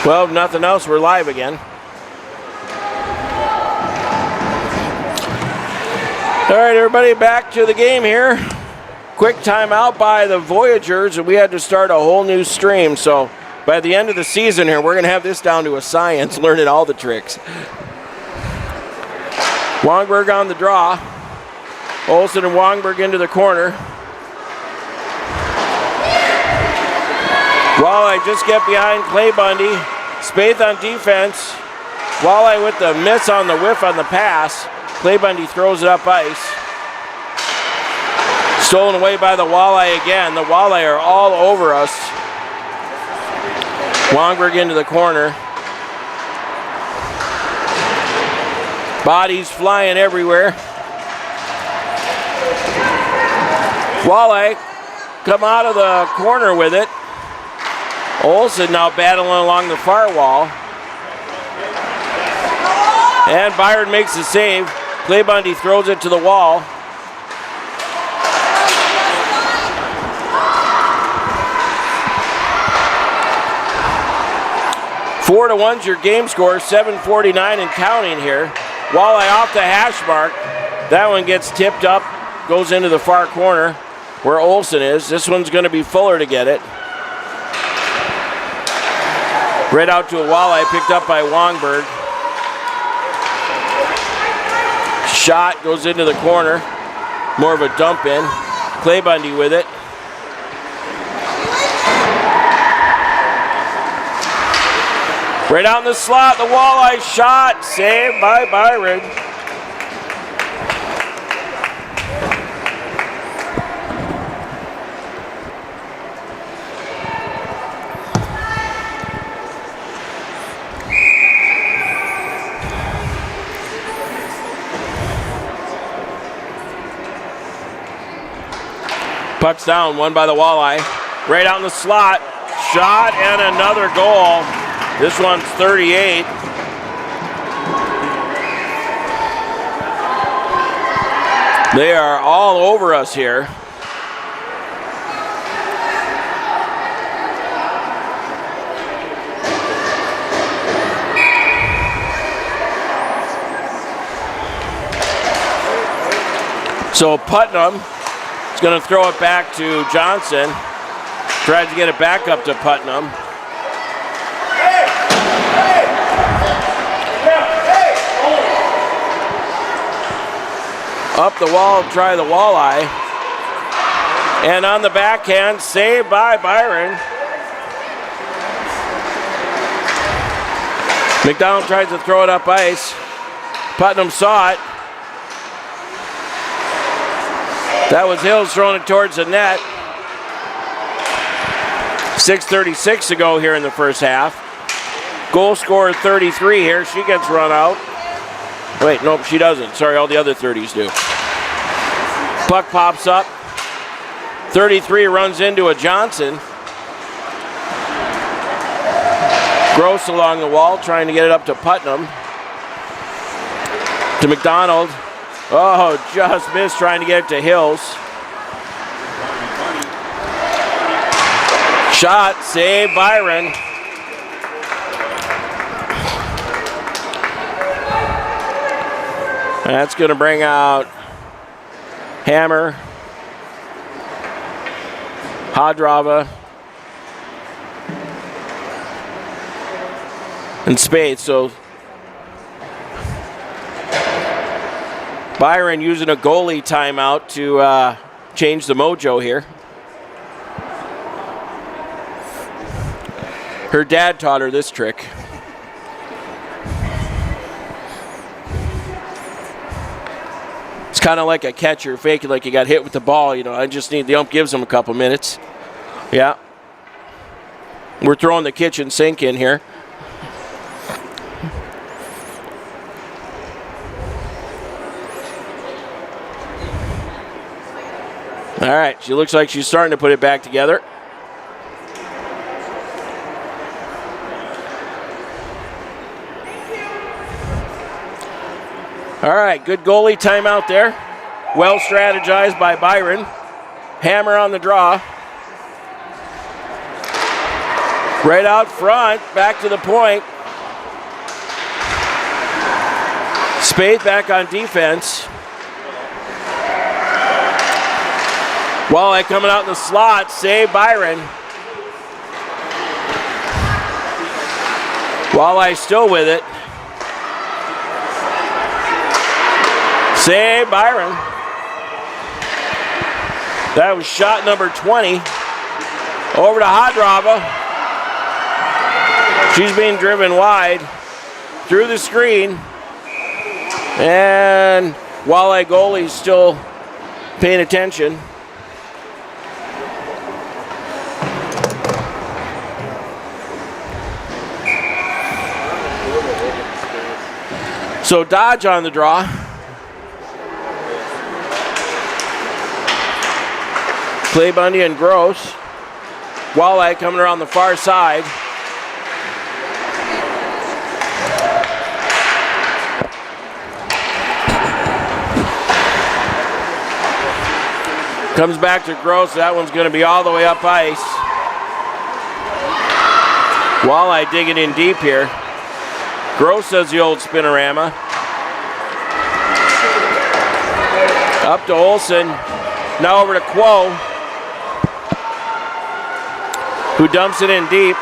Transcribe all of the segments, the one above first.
Well, if nothing else, we're live again. All right, everybody, back to the game here. Quick timeout by the Voyageurs, and we had to start a whole new stream. So by the end of the season here, we're going to have this down to a science, learning all the tricks. Wongberg on the draw. Olsen and Wongberg into the corner. Walleye just get behind Clay Bundy. Spaeth on defense. Walleye with the miss on the whiff on the pass. Clay Bundy throws it up ice. Stolen away by the Walleye again. The Walleye are all over us. Wongberg into the corner. Bodies flying everywhere. Walleye come out of the corner with it. Olsen now battling along the far wall. And Byron makes the save. Clay Bundy throws it to the wall. Four to 1's your game score, 7:49 and counting here. Walleye off the hash mark. That one gets tipped up, goes into the far corner where Olsen is. This one's going to be Fuller to get it. Right out to a Walleye, picked up by Wongberg. Shot goes into the corner. More of a dump in. Clay Bundy with it. Right out in the slot, the Walleye shot. Saved by Byron. Puck's down, won by the Walleye. Right out in the slot. Shot and another goal. This one's 38. They are all over us here. So Putnam going to throw it back to Johnson. Tries to get it back up to Putnam. Up the wall, try the Walleye. And on the backhand, saved by Byron. McDonald tries to throw it up ice. Putnam saw it. That was Hills throwing it towards the net. 6:36 to go here in the first half. Goal scorer 33 here. She gets run out. Wait, nope, she doesn't. Sorry, all the other 30s do. Puck pops up. 33 runs into a Johnson. Gross along the wall, trying to get it up to Putnam. To McDonald. Oh, just missed trying to get it to Hills. Shot, save Byron. That's going to bring out Hammer, Hadrava, and Spaeth. So Byron using a goalie timeout to change the mojo here. Her dad taught her this trick. It's kind of like a catcher faking like you got hit with the ball. You know, I just need the ump gives him a couple minutes. Yeah. We're throwing the kitchen sink in here. All right, she looks like she's starting to put it back together. All right, good goalie timeout there. Well strategized by Byron. Hammer on the draw. Right out front, back to the point. Spaeth back on defense. Walleye coming out in the slot, save Byron. Walleye still with it. Save Byron. That was shot number 20. Over to Hadrava. She's being driven wide through the screen. And Walleye goalie's still paying attention. So Dodge on the draw. Clay Bundy and Gross. Walleye coming around the far side. Comes back to Gross. That one's going to be all the way up ice. Walleye digging in deep here. Gross does the old spinorama. Up to Olsen. Now over to Quo, who dumps it in deep.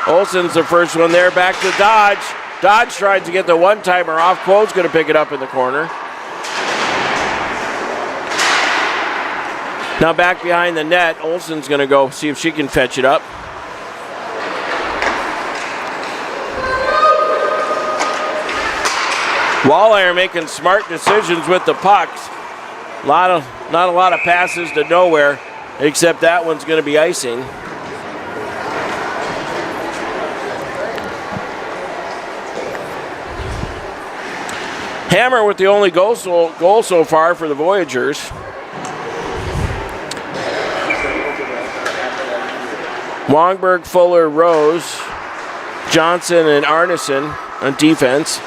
Olsen's the first one there. Back to Dodge. Dodge tries to get the one-timer off. Quo's going to pick it up in the corner. Now back behind the net. Olsen's going to go see if she can fetch it up. Walleye are making smart decisions with the pucks. Not a lot of passes to nowhere, except that one's going to be icing. Hammer with the only goal so far for the Voyageurs. Wongberg, Fuller, Rose, Johnson, and Arneson on defense.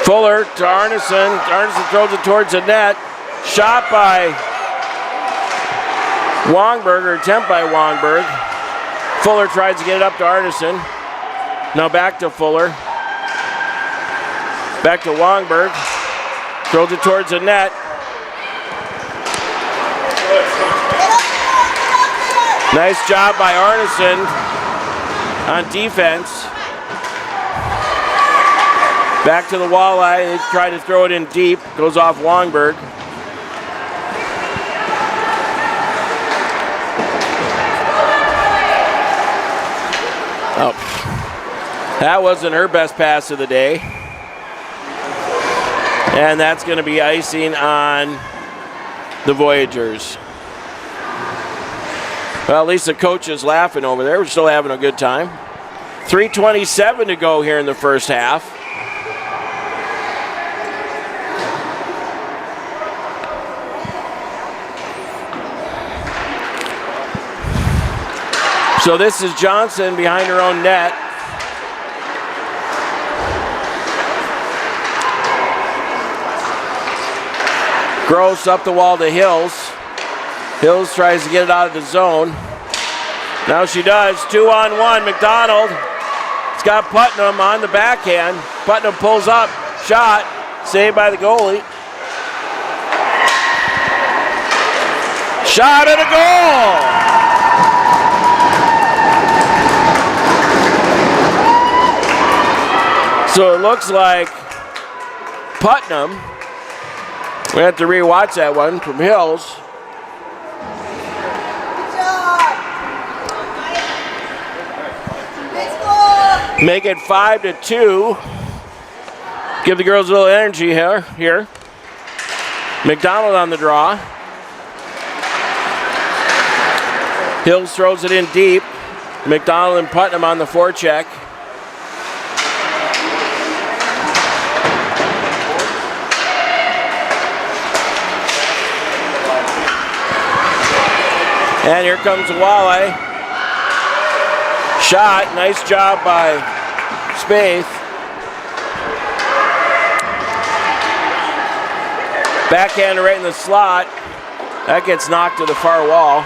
Fuller to Arneson. Arneson throws it towards the net. Shot by Wongberg, or attempt by Wongberg. Fuller tries to get it up to Arneson. Now back to Fuller. Back to Wongberg. Throws it towards the net. Nice job by Arneson on defense. Back to the Walleye. They try to throw it in deep. Goes off Wongberg. Oh, that wasn't her best pass of the day. And that's going to be icing on the Voyageurs. Well, at least the coach is laughing over there. We're still having a good time. 3:27 to go here in the first half. So this is Johnson behind her own net. Gross up the wall to Hills. Hills tries to get it out of the zone. Now she does. 2-on-1. McDonald. It's got Putnam on the backhand. Putnam pulls up. Shot. Saved by the goalie. Shot and a goal! So it looks like Putnam, we have to rewatch that one from Hills. Make it 5-2. Give the girls a little energy here. McDonald on the draw. Hills throws it in deep. McDonald and Putnam on the forecheck. And here comes the Walleye. Shot, nice job by Spaeth. Backhander right in the slot. That gets knocked to the far wall.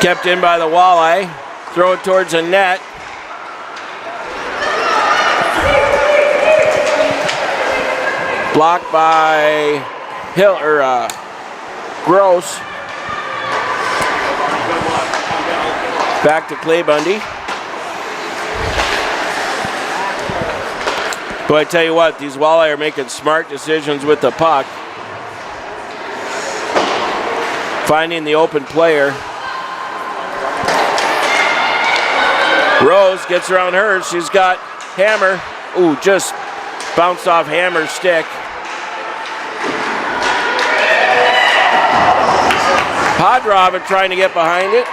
Kept in by the walleye. Throw it towards the net. Blocked by Gross. Back to Clay Bundy. But I tell you what, these walleye are making smart decisions with the puck. Finding the open player. Rose gets around her. She's got Hammer. Ooh, just bounced off Hammer's stick. Podrova trying to get behind it.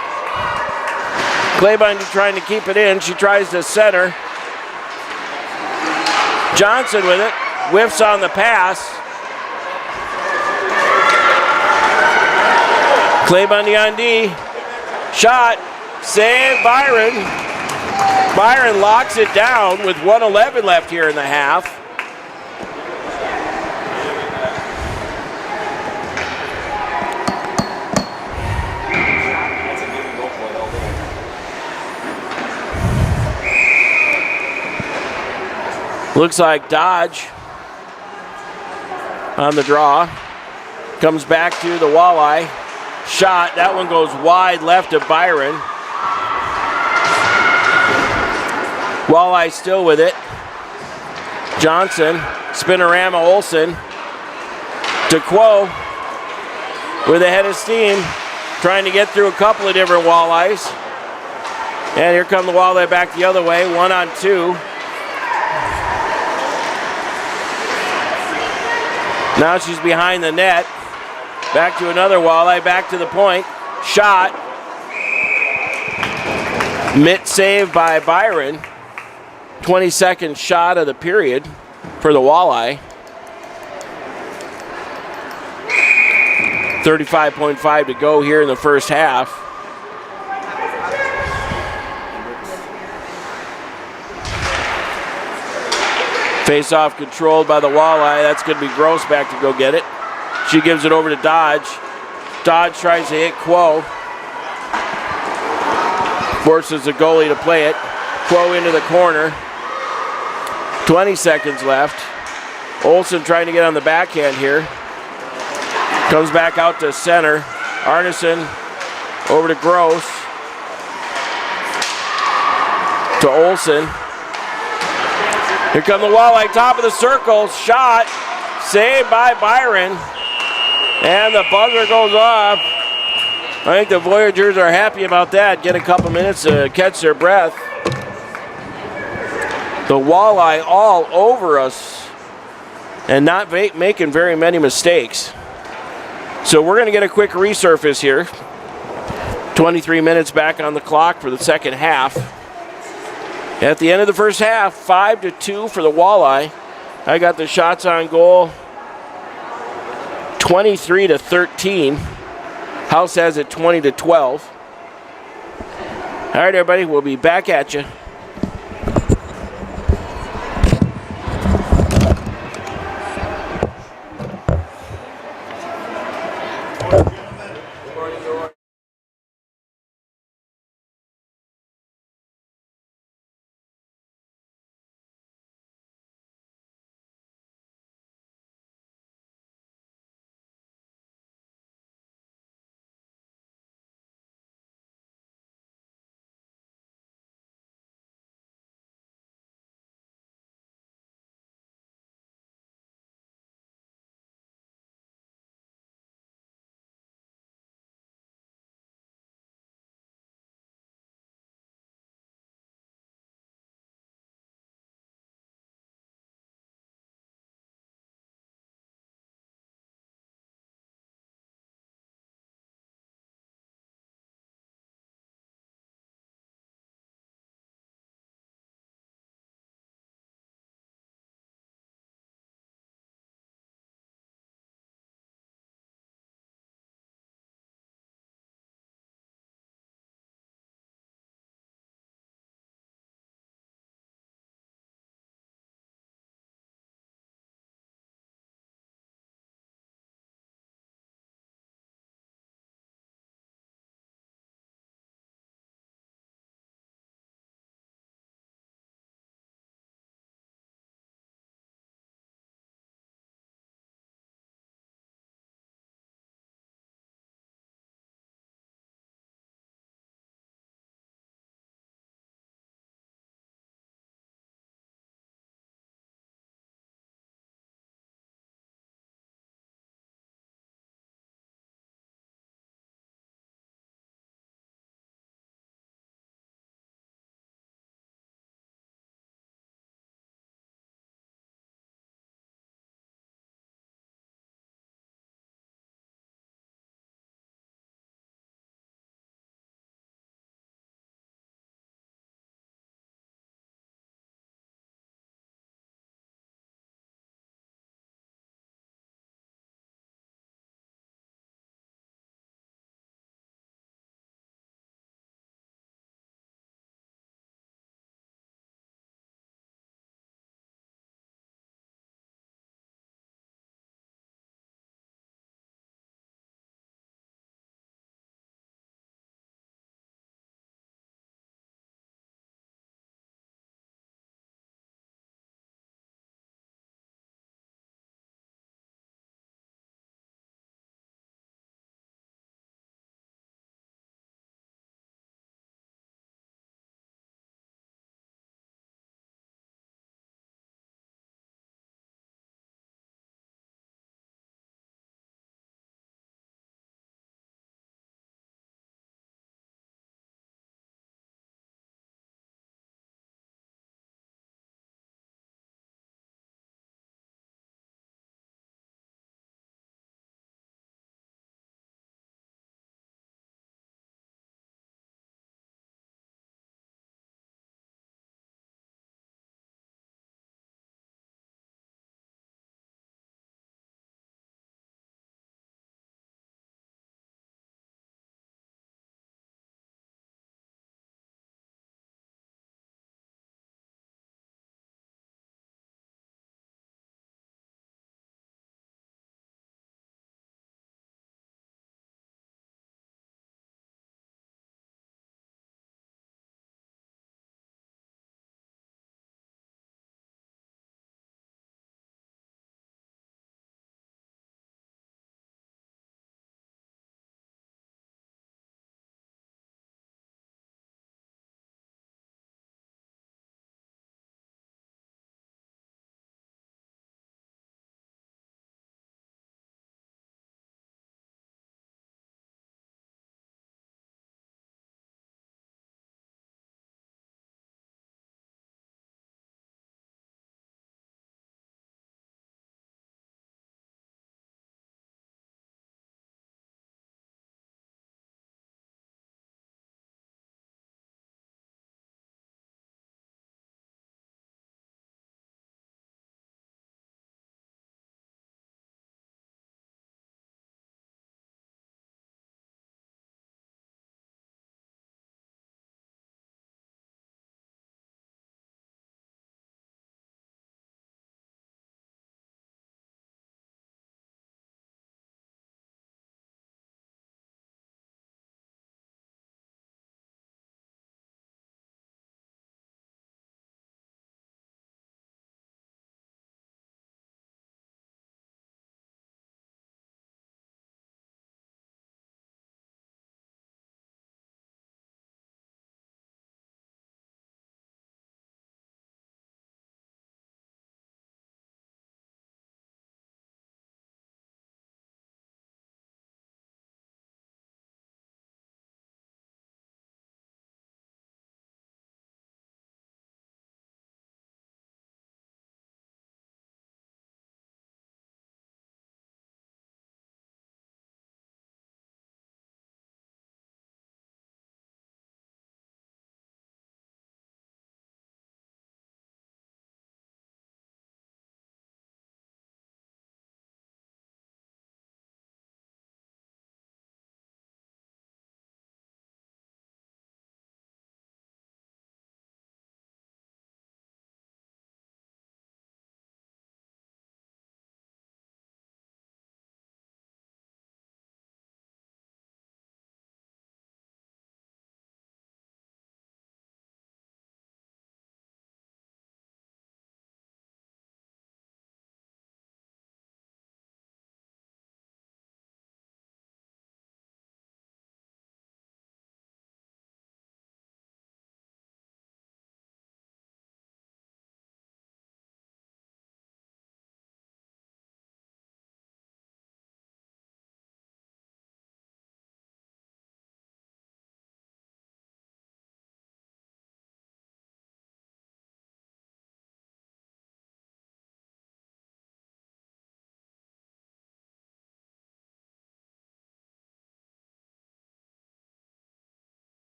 Clay Bundy trying to keep it in. She tries to center. Johnson with it. Whiffs on the pass. Clay Bundy on D. Shot. Save Byron. Byron locks it down with 1:11 left here in the half. Looks like Dodge on the draw. Comes back to the walleye. Shot. That one goes wide left of Byron. Walleye still with it. Johnson. Spinorama Olsen. DeQuo with a head of steam. Trying to get through a couple of different walleyes. And here come the walleye back the other way. 1-on-2. Now she's behind the net. Back to another walleye, back to the point. Shot. Mitt saved by Byron. 22nd shot of the period for the walleye. 35.5 to go here in the first half. Face-off controlled by the walleye. That's going to be Gross back to go get it. She gives it over to Dodge. Dodge tries to hit Quo. Forces the goalie to play it. Quo into the corner. 20 seconds left. Olsen trying to get on the backhand here. Comes back out to center. Arneson over to Gross. To Olsen. Here come the walleye, top of the circle, shot, saved by Byron, and the buzzer goes off. I think the Voyageurs are happy about that, get a couple minutes to catch their breath. The walleye all over us and not making very many mistakes. So we're going to get a quick resurface here. 23 minutes back on the clock for the second half. At the end of the first half, 5-2 for the walleye. I got the shots on goal, 23-13. House has it 20-12. All right, everybody, we'll be back at you.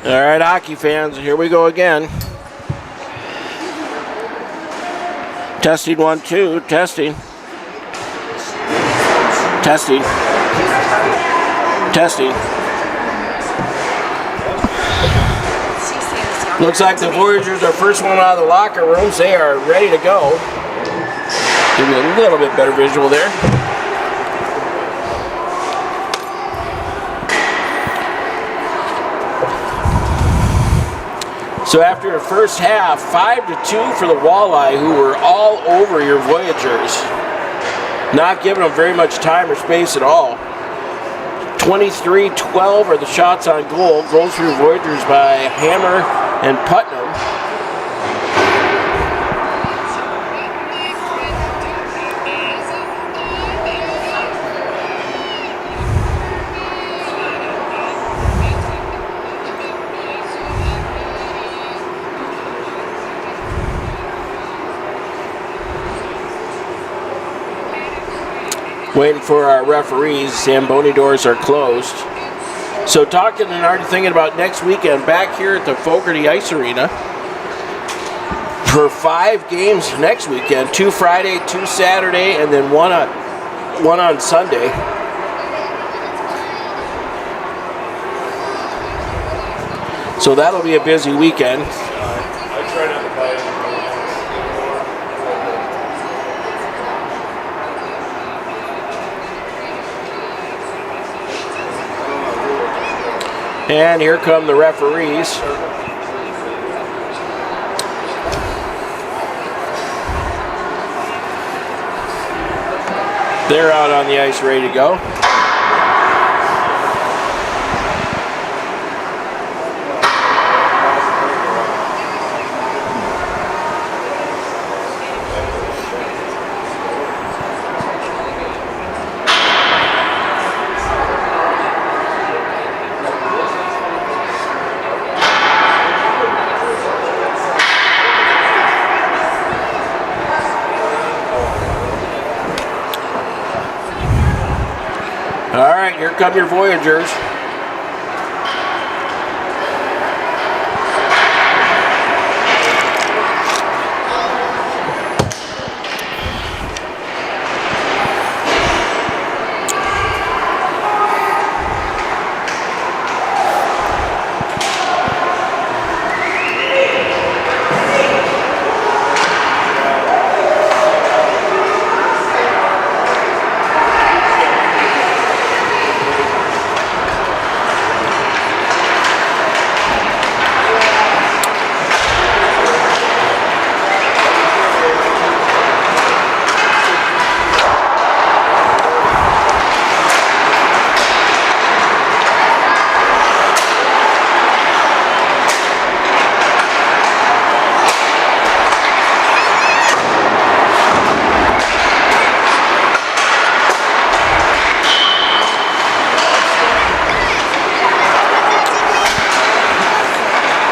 All right, hockey fans, here we go again. Testing 1, 2, testing. Testing. Testing. Looks like the Voyageurs are first one out of the locker rooms. They are ready to go. Give you a little bit better visual there. So after the first half, 5-2 for the Walleye, who were all over your Voyageurs. Not giving them very much time or space at all. 23-12 are the shots on goal. Goals for your Voyageurs by Hammer and Putnam. Waiting for our referees. Zamboni doors are closed. So talking and already thinking about next weekend back here at the Fogarty Ice Arena for 5 games next weekend. 2 Friday, 2 Saturday, and then one on Sunday. So that'll be a busy weekend. And here come the referees. They're out on the ice ready to go. Here come your Voyageurs.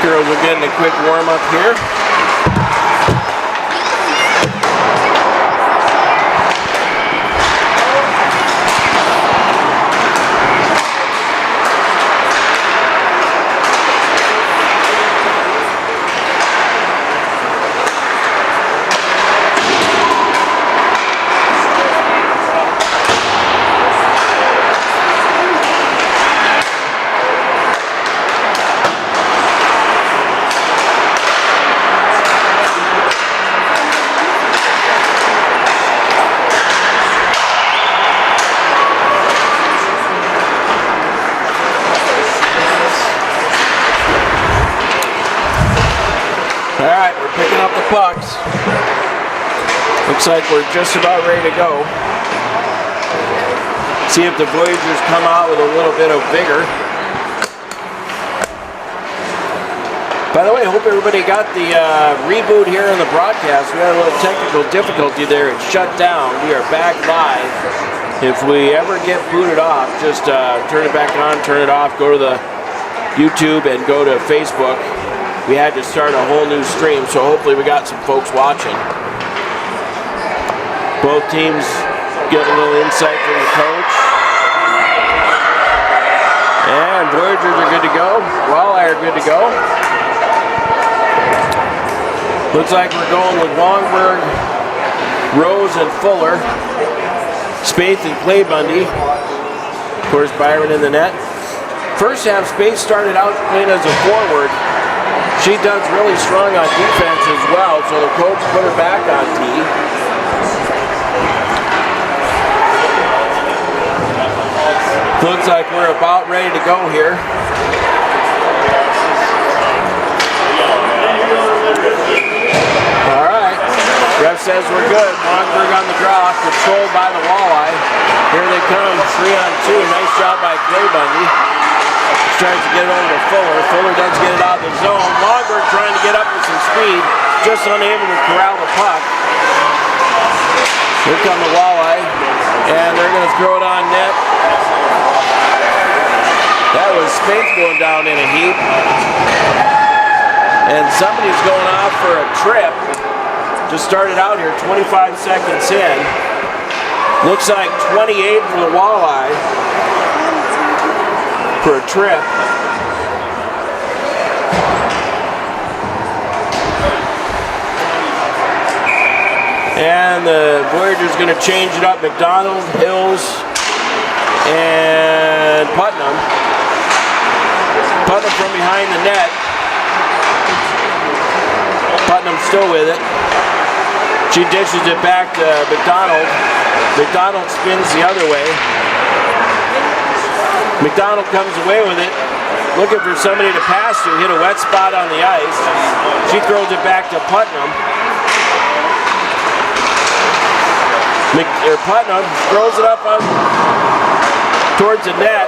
Girls are getting a quick warm up here. Pucks. Looks like we're just about ready to go. See if the Voyageurs come out with a little bit of vigor. By the way, I hope everybody got the reboot here in the broadcast. We had a little technical difficulty there. It shut down. We are back live. If we ever get booted off, just turn it back on, turn it off, go to the YouTube and go to Facebook. We had to start a whole new stream, so hopefully we got some folks watching. Both teams get a little insight from the coach. And Voyageurs are good to go. Walleye are good to go. Looks like we're going with Longberg, Rose, and Fuller. Spaeth and Clay Bundy. Of course, Byron in the net. First half, Spaeth started out playing as a forward. She does really strong on defense as well, so the coach put her back on D. Looks like we're about ready to go here. All right, ref says we're good. Longberg on the draw, controlled by the Walleye. Here they come, 3-on-2. Nice job by Clay Bundy. Tries to get it over to Fuller. Fuller does get it out of the zone. Longberg trying to get up with some speed, just unable to corral the puck. Here come the Walleye, and they're going to throw it on net. That was Spaeth going down in a heap. And somebody's going off for a trip. Just started out here 25 seconds in. Looks like 28 for the Walleye for a trip. And the Voyageurs going to change it up. McDonald, Hills, and Putnam. Putnam from behind the net. Putnam still with it. She dishes it back to McDonald. McDonald spins the other way. McDonald comes away with it, looking for somebody to pass to, hit a wet spot on the ice. She throws it back to Putnam. Putnam throws it up towards the net.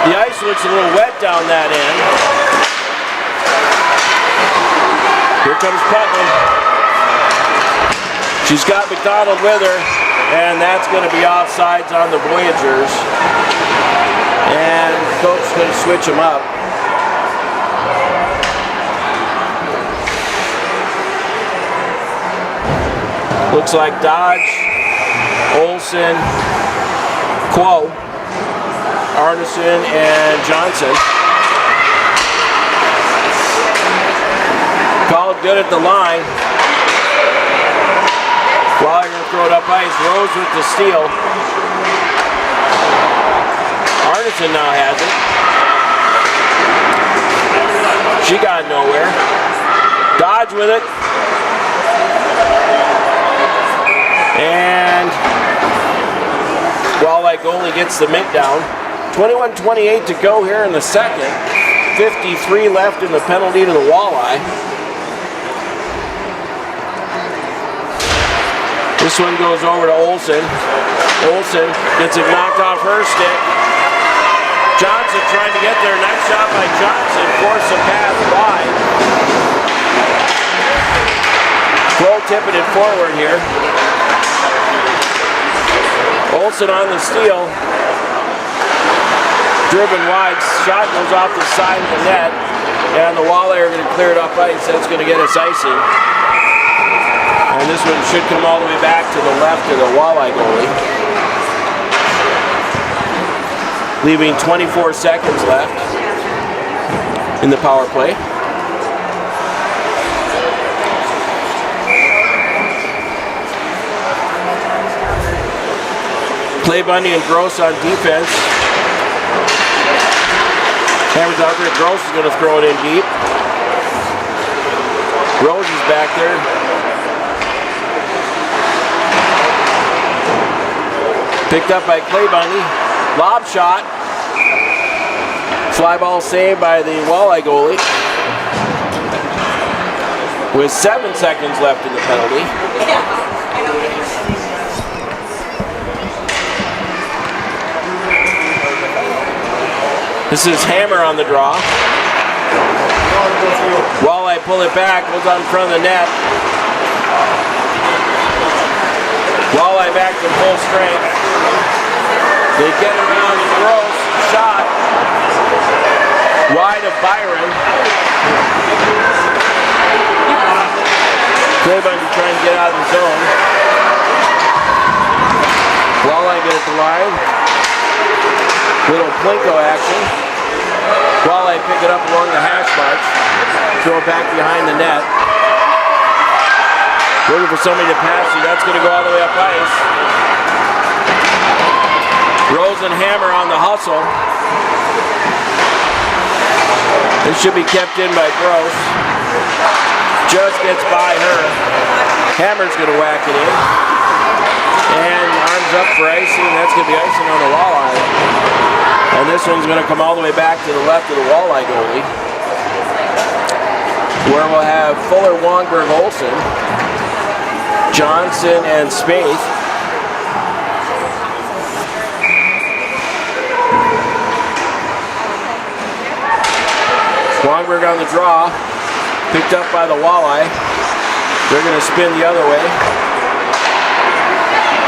The ice looks a little wet down that end. Here comes Putnam. She's got McDonald with her, and that's going to be offsides on the Voyageurs. And the coach is going to switch them up. Looks like Dodge, Olsen, Quo, Arneson, and Johnson. Called good at the line. Walleye going to throw it up ice. Rose with the steal. Arneson now has it. She got nowhere. Dodge with it. And Walleye goalie gets the mitt down. 21-28 to go here in the second. 53 left in the penalty to the Walleye. This one goes over to Olsen. Olsen gets it knocked off her stick. Johnson trying to get there. Nice shot by Johnson. Force the pass wide. Well tipping it forward here. Olsen on the steal. Driven wide. Shot goes off the side of the net. And the Walleye are going to clear it up ice. That's going to get us icing. And this one should come all the way back to the left of the Walleye goalie. Leaving 24 seconds left in the power play. Clay Bundy and Gross on defense. Hammers out there. Gross is going to throw it in deep. Rose is back there. Picked up by Clay Bundy. Lob shot. Fly ball saved by the Walleye goalie. With 7 seconds left in the penalty. This is Hammer on the draw. Walleye pull it back, goes out in front of the net. Walleye back to full strength. They get around to Gross. Shot. Wide of Byron. Clay Bundy trying to get out of the zone. Walleye get at the line. Little Plinko action. Walleye pick it up along the hash marks. Throw it back behind the net. Looking for somebody to pass you. That's going to go all the way up ice. Rosenhammer on the hustle. This should be kept in by Gross. Just gets by her. Hammer's going to whack it in. And arms up for icing. That's going to be icing on the walleye. And this one's going to come all the way back to the left of the walleye goalie, where we'll have Fuller, Wongberg, Olsen, Johnson, and Spaeth. Wongberg on the draw, picked up by the walleye. They're going to spin the other way.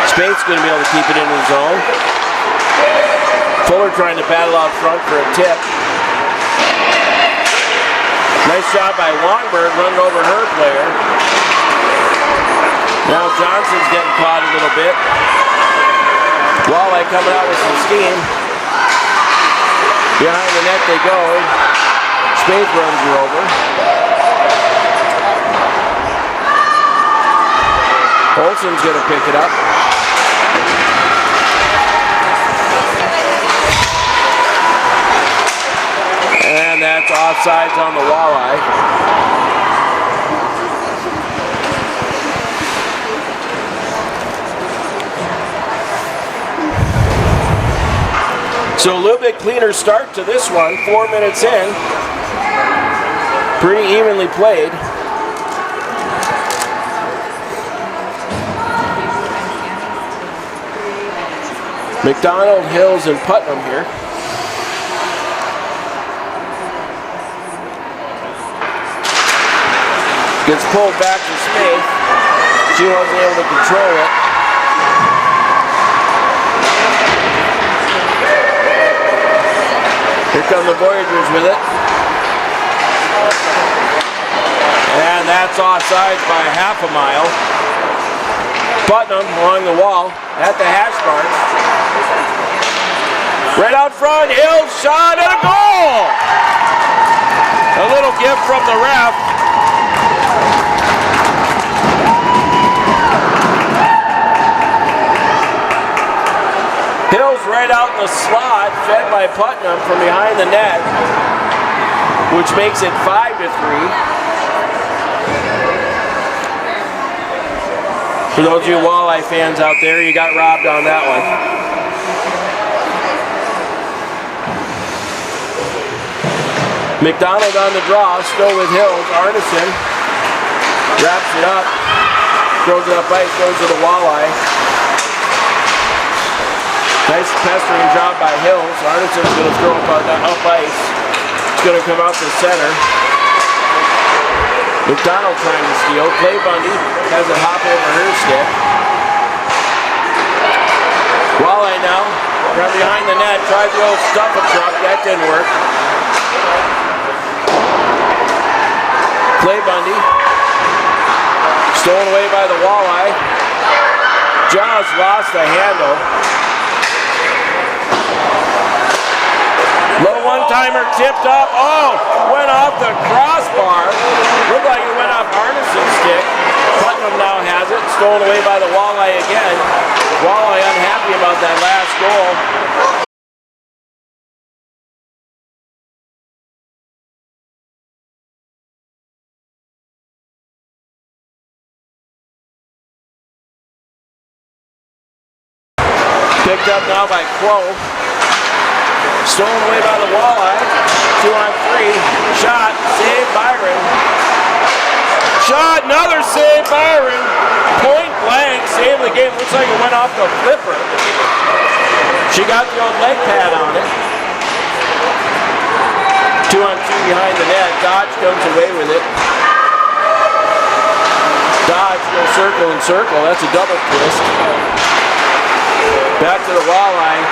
Spaeth's going to be able to keep it in his zone. Fuller trying to battle out front for a tip. Nice job by Wongberg, running over her player. Now Johnson's getting caught a little bit. Walleye coming out with some steam. Behind the net they go. Spaeth runs her over. Olsen's going to pick it up. And that's offsides on the walleye. So a little bit cleaner start to this one, 4 minutes in. Pretty evenly played. McDonald, Hills, and Putnam here. Gets pulled back to Spaeth. She wasn't able to control it. Here come the Voyageurs with it. And that's offsides by half a mile. Putnam along the wall at the hash marks. Right out front, Hills shot and a goal! A little gift from the ref. Hills right out in the slot, fed by Putnam from behind the net, which makes it 5-3. For those of you walleye fans out there, you got robbed on that one. McDonald on the draw, still with Hills. Arneson wraps it up, throws it up ice, goes to the walleye. Nice pestering job by Hills. Arneson's going to throw it up ice. It's going to come out to center. McDonald trying to steal. Clay Bundy has it hop over her stick. Walleye now, right behind the net, tried the old stuff a truck. That didn't work. Clay Bundy, stolen away by the walleye. Just lost the handle. Low one-timer tipped up. Oh, went off the crossbar. Looked like it went off Arneson's stick. Putnam now has it. Stolen away by the walleye again. Walleye unhappy about that last goal. Picked up now by Quo. Stolen away by the walleye. 2-on-3. Shot. Save Byron. Shot. Another save Byron. Point blank. Save the game. Looks like it went off the flipper. She got the old leg pad on it. 2-on-2 behind the net. Dodge comes away with it. Dodge goes circle and circle. That's a double twist. Back to the walleye.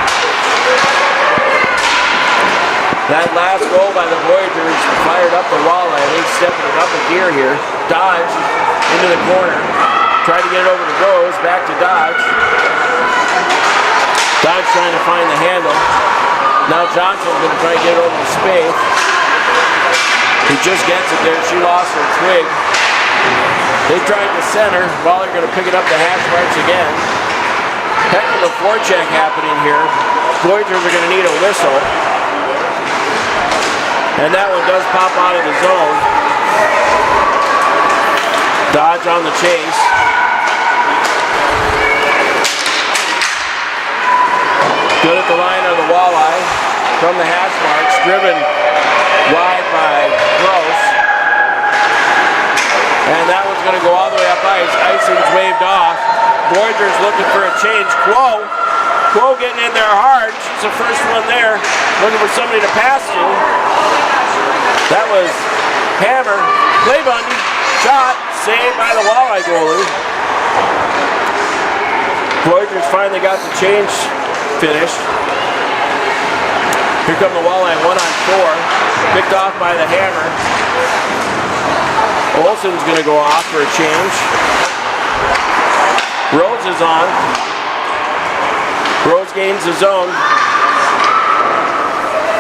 That last goal by the Voyageurs fired up the walleye. They stepping it up a gear here. Dodge into the corner. Tried to get it over to Rose. Back to Dodge. Dodge trying to find the handle. Now Johnson's going to try to get it over to Spaeth. He just gets it there. She lost her twig. They tried to center. Waller going to pick it up the hash marks again. Heck of a forecheck happening here. Voyageurs are going to need a whistle. And that one does pop out of the zone. Dodge on the chase. Good at the line of the walleye from the hash marks. Driven wide by Gross. And that one's going to go all the way up ice. Icing's waved off. Voyageurs looking for a change. Quo getting in there hard. She's the first one there. Looking for somebody to pass to. That was Hammer. Clay Bundy. Shot. Saved by the walleye goalie. Voyageurs finally got the change finished. Here come the walleye 1-on-4. Picked off by the Hammer. Olsen's going to go off for a change. Rhodes is on. Rhodes gains the zone.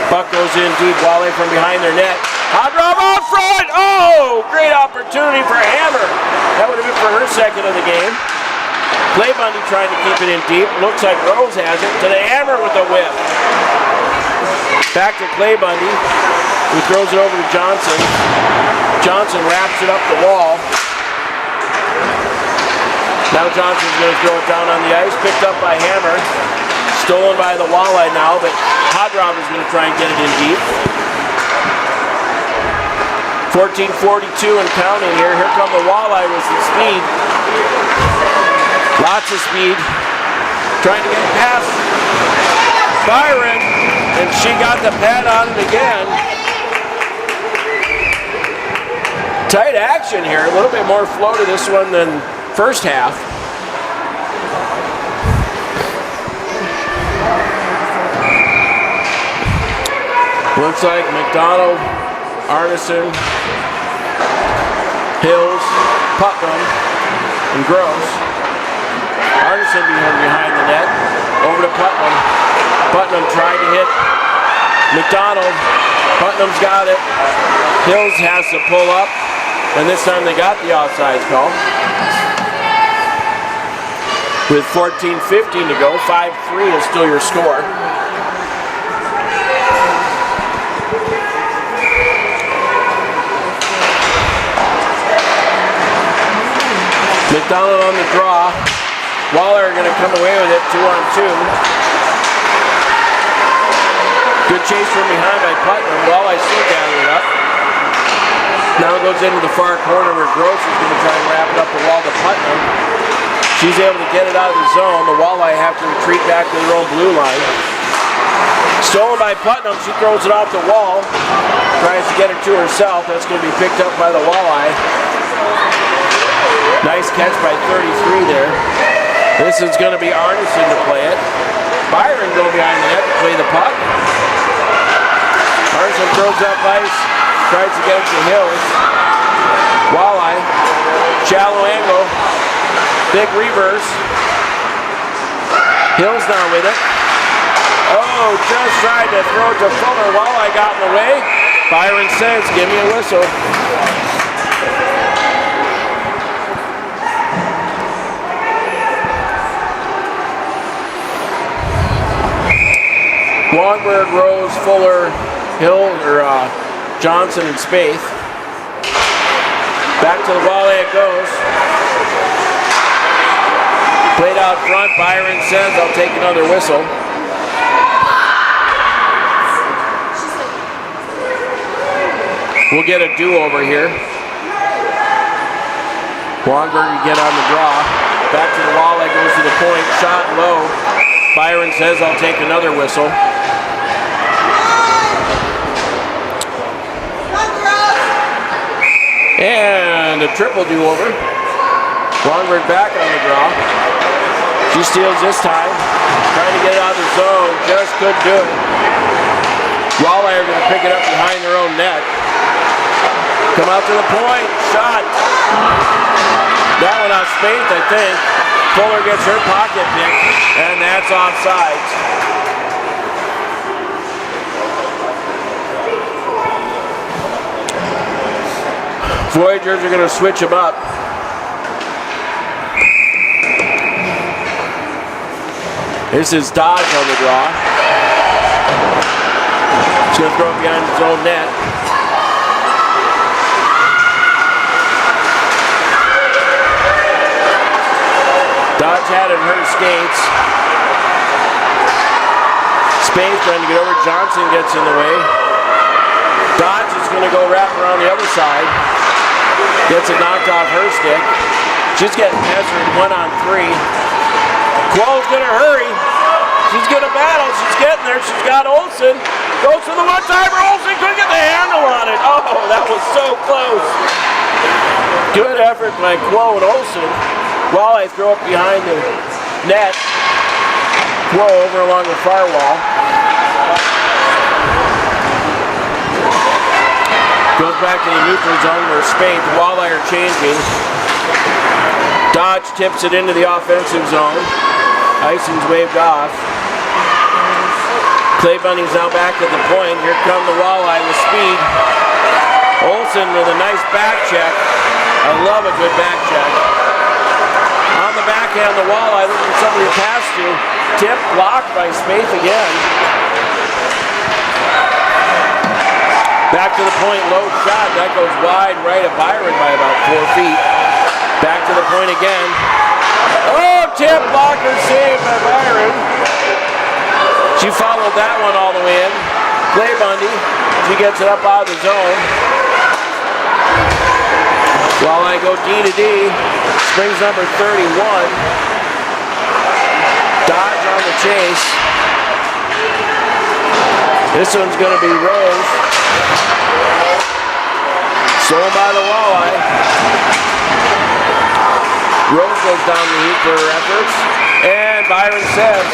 Puck goes in deep. Walleye from behind their net. Hot drop out front. Oh, great opportunity for Hammer. That would have been for her second of the game. Clay Bundy trying to keep it in deep. Looks like Rose has it. To the Hammer with a whip. Back to Clay Bundy, who throws it over to Johnson. Johnson wraps it up the wall. Now Johnson's going to throw it down on the ice. Picked up by Hammer. Stolen by the walleye now, but Hodrov is going to try and get it in deep. 14:42 and counting here. Here come the walleye with some speed. Lots of speed. Trying to get past Byron, and she got the pad on it again. Tight action here. A little bit more flow to this one than first half. Looks like McDonald, Arneson, Hills, Putnam, and Gross. Arneson behind the net. Over to Putnam. Putnam tried to hit McDonald. Putnam's got it. Hills has to pull up. And this time they got the offsides call. With 14:15 to go, 5-3 is still your score. McDonald on the draw. Waller are going to come away with it, 2-on-2. Good chase from behind by Putnam. Walleye still gathering up. Now it goes into the far corner where Gross is going to try and wrap it up the wall to Putnam. She's able to get it out of the zone. The walleye have to retreat back to their own blue line. Stolen by Putnam. She throws it off the wall. Tries to get it to herself. That's going to be picked up by the walleye. Nice catch by 33 there. This is going to be Arneson to play it. Byron going behind the net to play the puck. Arneson throws up ice. Tries to get it to Hills. Walleye. Shallow angle. Big reverse. Hills now with it. Oh, just tried to throw it to Fuller. Walleye got in the way. Byron says, give me a whistle. Longberg, Rose, Fuller, Hill, or Johnson, and Spaeth. Back to the walleye it goes. Played out front. Byron says, I'll take another whistle. We'll get a do-over here. Longberg can get on the draw. Back to the walleye, goes to the point. Shot low. Byron says, I'll take another whistle. And a triple do-over. Longberg back on the draw. She steals this time. Trying to get it out of the zone. Just couldn't do it. Walleye are going to pick it up behind their own net. Come out to the point. Shot. That one off Spaeth, I think. Fuller gets her pocket pick, and that's offsides. Voyageurs are going to switch them up. This is Dodge on the draw. He's going to throw it behind his own net. Dodge had it in her skates. Spain trying to get over. Johnson gets in the way. Dodge is going to go wrap around the other side. Gets it knocked off her stick. She's getting pestered 1-on-3. Quo's going to hurry. She's going to battle. She's getting there. She's got Olsen. Goes for the one-timer. Olsen couldn't get the handle on it. Oh, that was so close. Good effort by Quo and Olsen. Walleye throw it behind the net. Quo over along the far wall. Goes back to the neutral zone where Spain. The Walleye are changing. Dodge tips it into the offensive zone. Ison's waved off. Clay Bunny's now back at the point. Here come the Walleye with speed. Olsen with a nice back check. I love a good back check. On the backhand, the Walleye looking for somebody to pass to. Tip blocked by Spaeth again. Back to the point, low shot. That goes wide right of Byron by about 4 feet. Back to the point again. Oh, tip blocker saved by Byron. She followed that one all the way in. Clay Bundy, she gets it up out of the zone. Walleye go D to D. Springs number 31. Dodge on the chase. This one's going to be Rose. Sold by the Walleye. Rose goes down the heat for her efforts. And Byron says,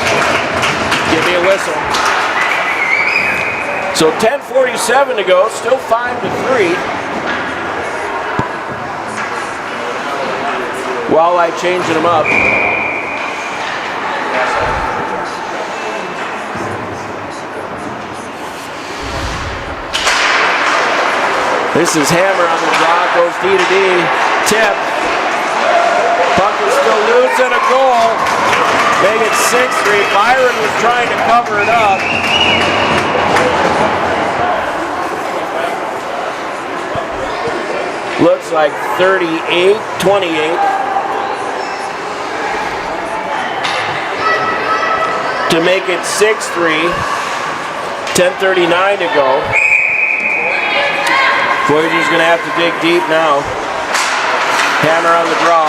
give me a whistle. So 10:47 to go, still 5-3. Walleye changing them up. This is Hammer on the draw, goes D to D. Tip. Puck is still loose and a goal. Make it 6-3. Byron was trying to cover it up. Looks like 38-28. To make it 6-3. 10:39 to go. Voyageurs going to have to dig deep now. Hammer on the draw.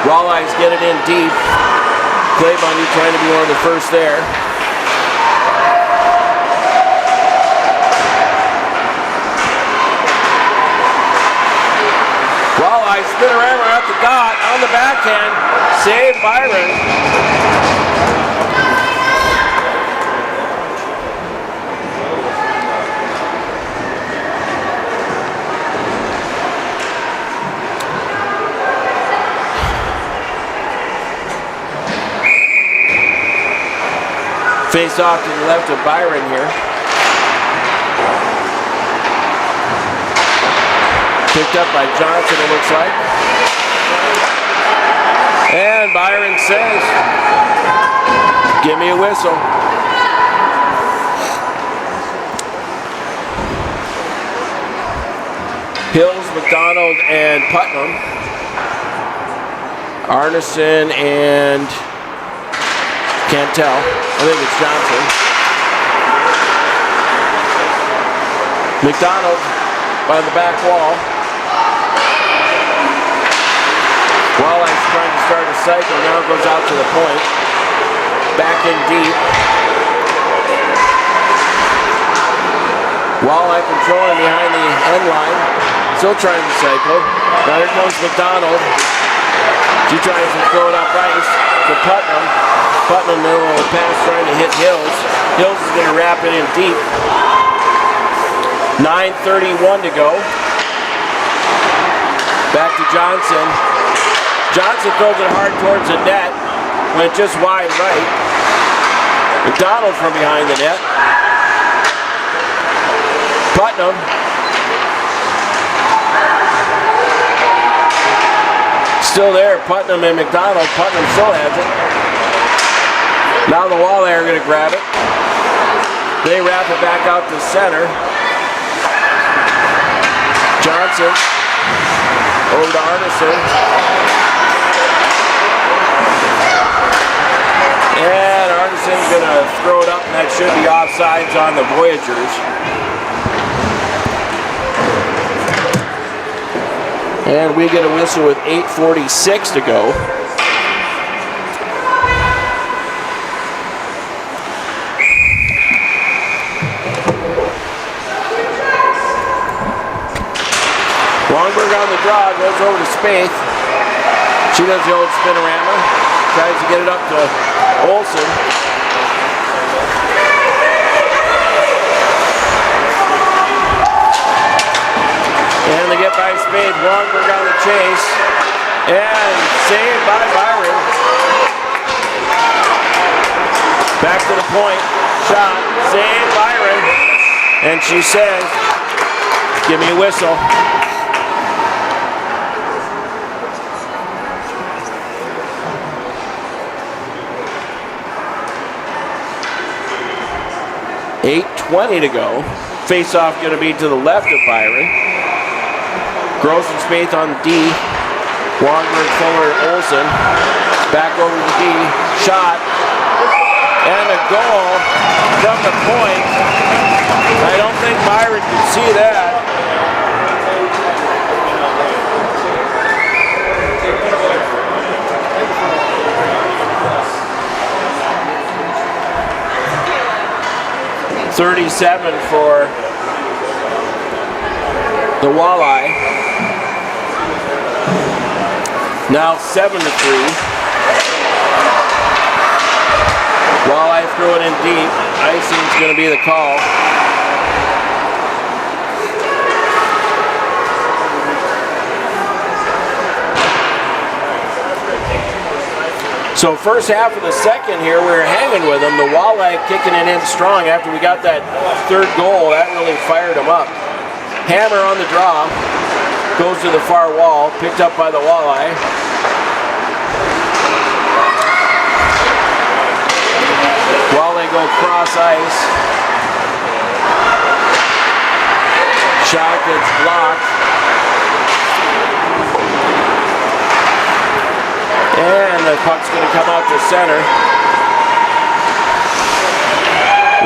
Walleyes get it in deep. Clay Bundy trying to be one of the first there. Walleye spin around at the dot on the backhand. Save Byron. Face off to the left of Byron here. Picked up by Johnson, it looks like. And Byron says, give me a whistle. Hills, McDonald, and Putnam. Arneson and can't tell. I think it's Johnson. McDonald by the back wall. Walleye's trying to start a cycle. Now goes out to the point. Back in deep. Walleye controlling behind the end line. Still trying to cycle. Now here comes McDonald. She tries to throw it up ice to Putnam. Putnam there will pass trying to hit Hills. Hills is going to wrap it in deep. 9:31 to go. Back to Johnson. Johnson throws it hard towards the net. Went just wide right. McDonald from behind the net. Putnam. Still there, Putnam and McDonald. Putnam still has it. Now the Walleye are going to grab it. They wrap it back out to center. Johnson over to Arneson. And Arneson's going to throw it up, and that should be offsides on the Voyageurs. And we get a whistle with 8:46 to go. Longberg on the draw, goes over to Spaeth. She does the old spinorama. Tries to get it up to Olsen. And they get by Spaeth. Longberg on the chase. And saved by Byron. Back to the point. Shot. Saved Byron. And she says, give me a whistle. .8:20 to go. Face-off going to be to the left of Byron. Gross and Spaeth on D. Longberg, Fuller, Olsen. Back over to D. Shot. And a goal from the point. I don't think Byron could see that. .37 for the Walleye. Now 7-3. Walleye threw it in deep. Icing's going to be the call. So first half of the second here, we were hanging with them. The Walleye kicking it in strong after we got that third goal. That really fired them up. Hammer on the draw. Goes to the far wall. Picked up by the Walleye. Walleye go cross ice. Shot gets blocked. And the puck's going to come out to center.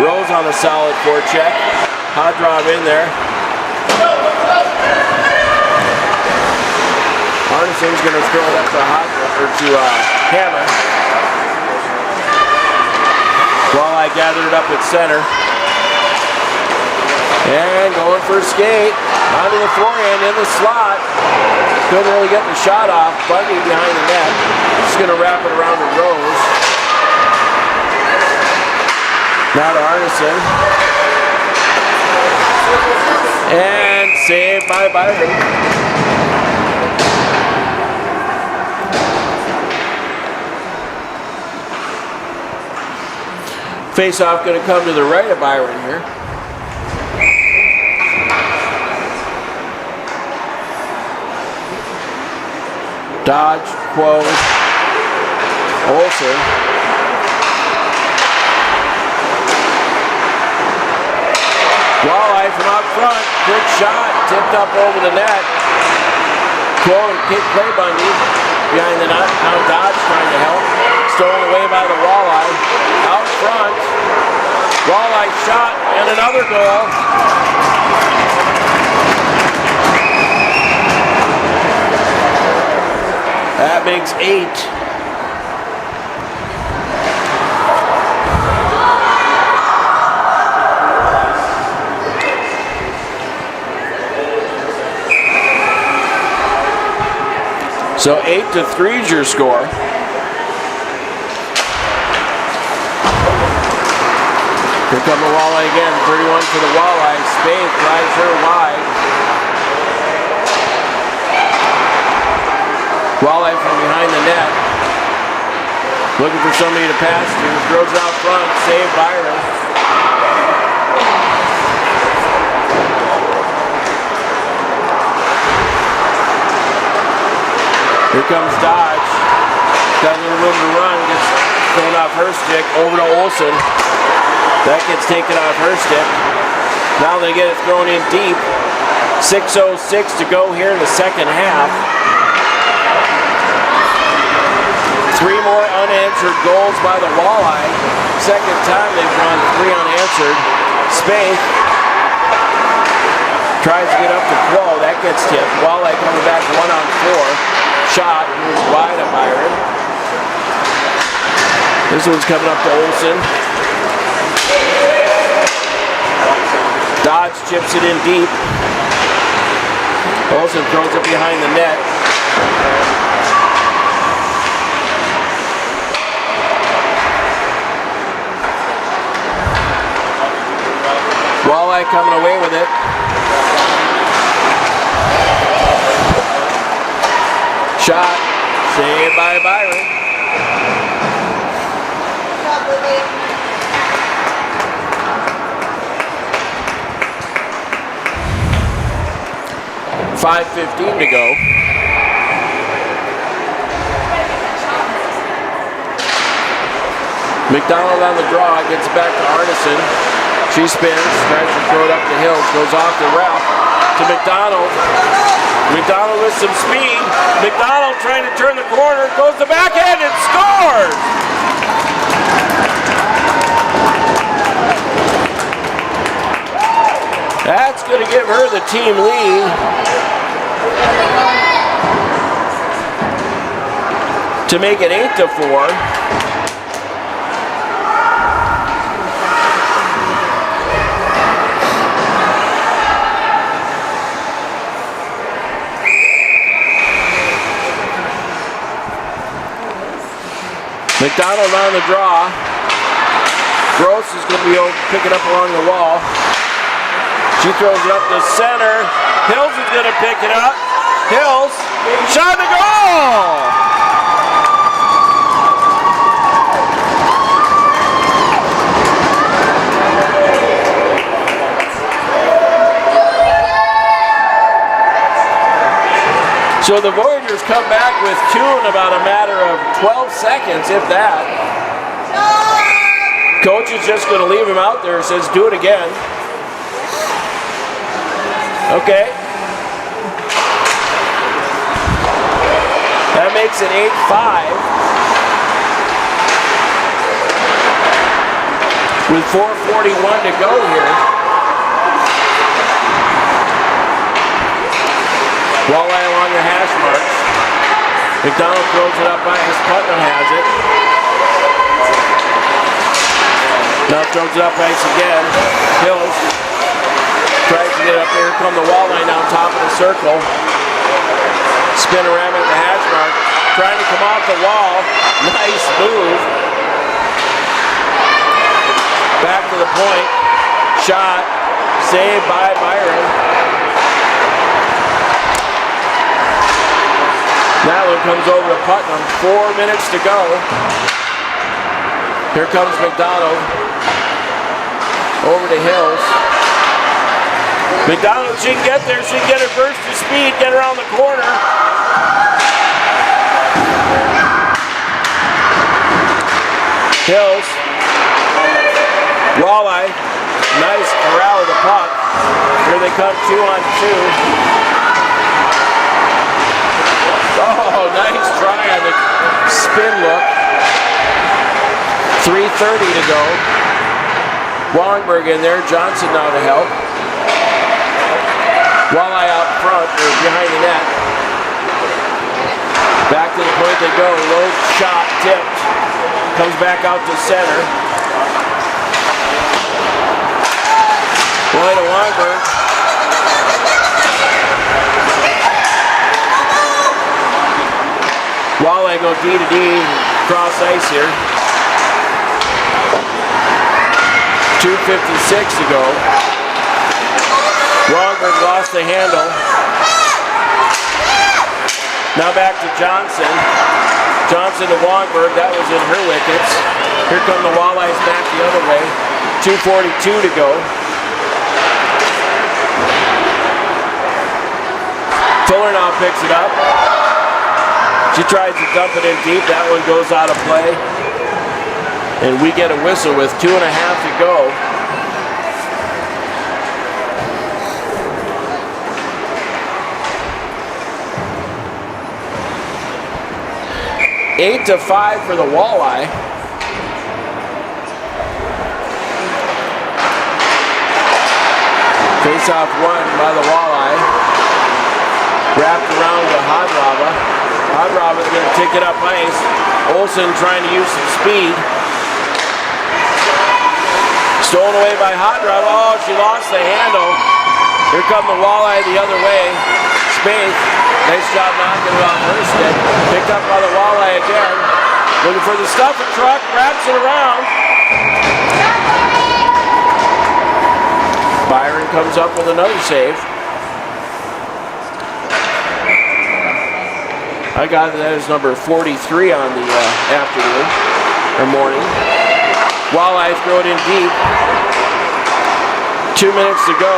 Rose on a solid forecheck. Hot drop in there. Arneson's going to throw it up to Hammer. Walleye gathered it up at center. And going for a skate. Onto the forehand in the slot. Couldn't really get the shot off. Bundy behind the net. Just going to wrap it around to Rose. Now to Arneson. And saved by Byron. Face-off going to come to the right of Byron here. Dodge, Quo, Olsen. Walleye from out front, quick shot, tipped up over the net. Quo and play Bundy behind the net. Now Dodge trying to help. Stolen away by the Walleye. Out front, Walleye shot and another goal. That makes 8. So 8-3 is your score. Here come the Walleye again. 31 for the Walleye. Spaeth drives her wide. Looking for somebody to pass to. Throws it out front. Saved Byron. Here comes Dodge. Got a little room to run. Gets thrown off her stick. Over to Olsen. That gets taken off her stick. Now they get it thrown in deep. 6:06 to go here in the second half. 3 more unanswered goals by the Walleye. Second time they've run 3 unanswered. Spaeth tries to get up to Quo. That gets tipped. Walleye coming back 1-on-4. Shot moves wide of Byron. This one's coming up to Olsen. Dodge chips it in deep. Olsen throws it behind the net. Walleye coming away with it. Shot. Saved by Byron. .5:15 to go. McDonald on the draw, gets it back to Arneson. She spins, tries to throw it up the hills, goes off the ref to McDonald. McDonald with some speed. McDonald trying to turn the corner, goes the backhand and scores! That's going to give her the team lead. To make it 8-4. McDonald on the draw. Gross is going to be able to pick it up along the wall. She throws it up the center. Hills is going to pick it up. Hills, shot the goal! So the Voyageurs come back with 2 in about a matter of 12 seconds, if that. Coach is just going to leave him out there, says do it again. Okay. That makes it 8-5. With 4:41 to go here. Walleye along the hash marks. McDonald throws it up ice. Putnam has it. Now throws it up ice again. Hills tries to get up there. Here come the Walleye down top of the circle. Spin around at the hash mark. Trying to come off the wall. Nice move. Back to the point. Shot. Saved by Byron. That one comes over to Putnam. 4 minutes to go. Here comes McDonald. Over to Hills. McDonald, she can get there. She can get her burst of speed. Get around the corner. Hills. Walleye. Nice corral of the puck. Here they come 2-on-2. Oh, nice try on the spin look. 3:30 to go. Wallingberg in there. Johnson now to help. Walleye out front, or behind the net. Back to the point they go. Low shot, tipped. Comes back out to center. Boy to Wallingberg. Walleye go D to D, cross ice here. 2:56 to go. Wallingberg lost the handle. Now back to Johnson. Johnson to Wongberg, that was in her wickets. Here come the Walleyes back the other way. 2:42 to go. Fuller now picks it up. She tries to dump it in deep. That one goes out of play. And we get a whistle with 2.5 to go. Eight to 5 for the Walleye. Face-off won by the Walleye. Wrapped around to Hadrava. Hadrava's going to take it up ice. Olsen trying to use some speed. Stolen away by Hadrava. Oh, she lost the handle. Here come the Walleye the other way. Spaeth. Nice job knocking it off her stick. Picked up by the Walleye again. Looking for the stuffing truck. Wraps it around. Byron comes up with another save. I got that as number 43 on the afternoon or morning. Walleye throw it in deep. 2 minutes to go.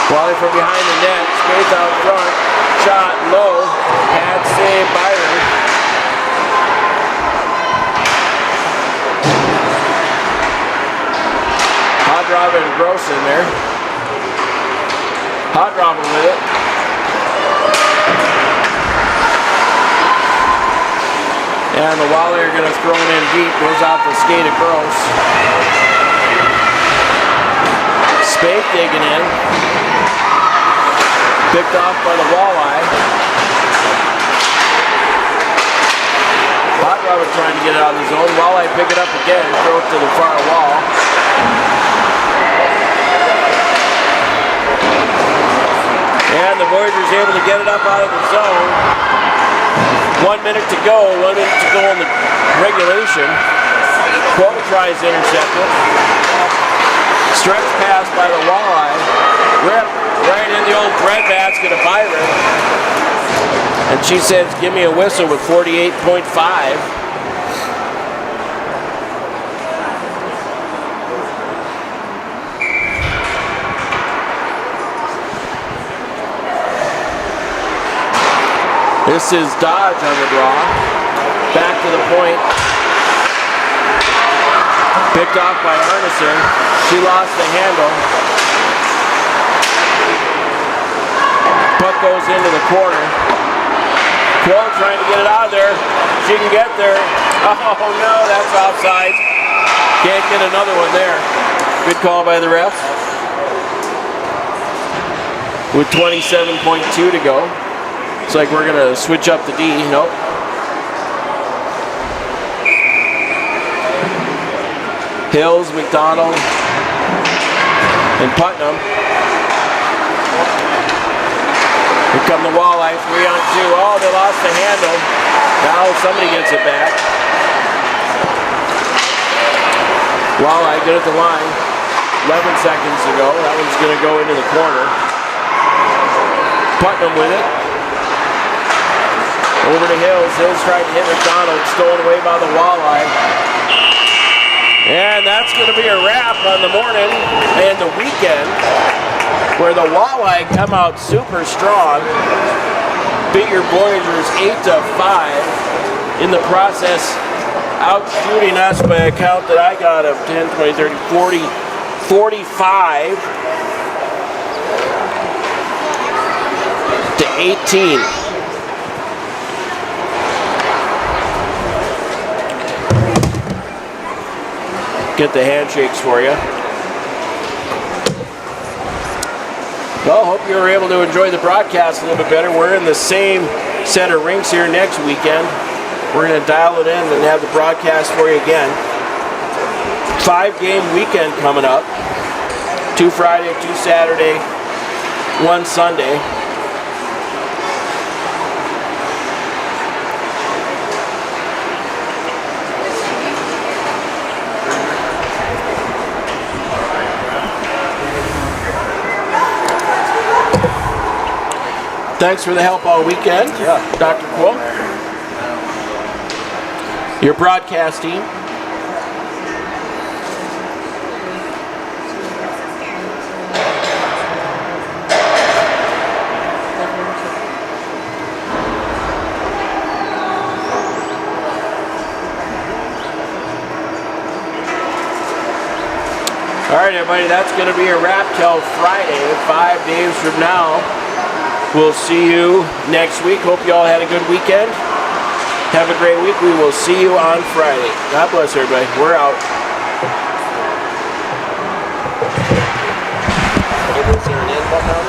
Walleye from behind the net. Spaeth out front. Shot low. Pad save Byron. Hadrava and Gross in there. Hadrava with it. And the Walleye are going to throw it in deep. Goes off the skate of Gross. Spaeth digging in. Picked off by the Walleye. Hadrava trying to get it out of the zone. Walleye pick it up again. Throw it to the far wall. And the Voyageurs able to get it up out of the zone. 1 minute to go. 1 minute to go in the regulation. Quota tries to intercept it. Stretch pass by the Walleye. Right in the old breadbasket of Byron. And she says, give me a whistle with 48.5. This is Dodge on the draw. Back to the point. Picked off by Arneson. She lost the handle. Puck goes into the corner. Quill trying to get it out of there. She can get there. Oh no, that's offside. Can't get another one there. Good call by the refs. With 27.2 to go. Looks like we're going to switch up the D. Nope. Hills, McDonald, and Putnam. Here come the Walleye, 3-on-2. Oh, they lost the handle. Now somebody gets it back. Walleye good at the line. 11 seconds to go. That one's going to go into the corner. Putnam with it. Over to Hills. Hills tried to hit McDonald. Stolen away by the Walleye. And that's going to be a wrap on the morning and the weekend, where the Walleye come out super strong. Beat your Voyageurs 8-5. In the process, out shooting us by a count that I got of 10, 20, 30, 40, 45 to 18. Get the handshakes for you. Well, hope you were able to enjoy the broadcast a little bit better. We're in the same set of rinks here next weekend. We're going to dial it in and have the broadcast for you again. 5-game weekend coming up. 2 Friday, 2 Saturday, 1 Sunday. Thanks for the help all weekend, Yeah. Dr. Quill. Your broadcast team. All right, everybody, that's going to be a wrap till Friday, 5 days from now. We'll see you next week. Hope you all had a good weekend. Have a great week. We will see you on Friday. God bless everybody. We're out.